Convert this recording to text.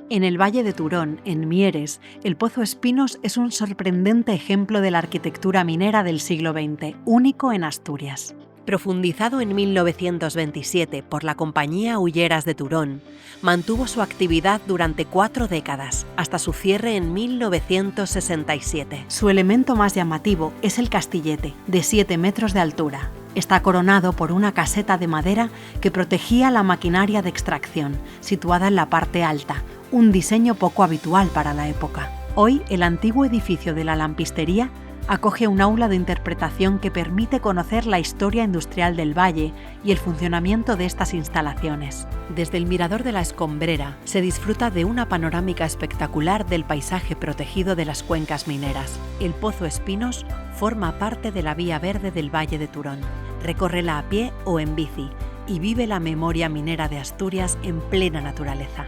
En el Valle de Turón, en Mieres, el Pozo Espinos es un sorprendente ejemplo de la arquitectura minera del siglo XX, único en Asturias. Profundizado en 1927 por la compañía Hulleras de Turón, mantuvo su actividad durante 4 décadas, hasta su cierre en 1967. Su elemento más llamativo es el castillete, de 7 metros de altura. Está coronado por una caseta de madera que protegía la maquinaria de extracción, situada en la parte alta, un diseño poco habitual para la época. Hoy, el antiguo edificio de la lampistería acoge un aula de interpretación que permite conocer la historia industrial del valle y el funcionamiento de estas instalaciones. Desde el Mirador de la Escombrera se disfruta de una panorámica espectacular del paisaje protegido de las cuencas mineras. El Pozo Espinos forma parte de la Vía Verde del Valle de Turón. Recórrela a pie o en bici y vive la memoria minera de Asturias en plena naturaleza.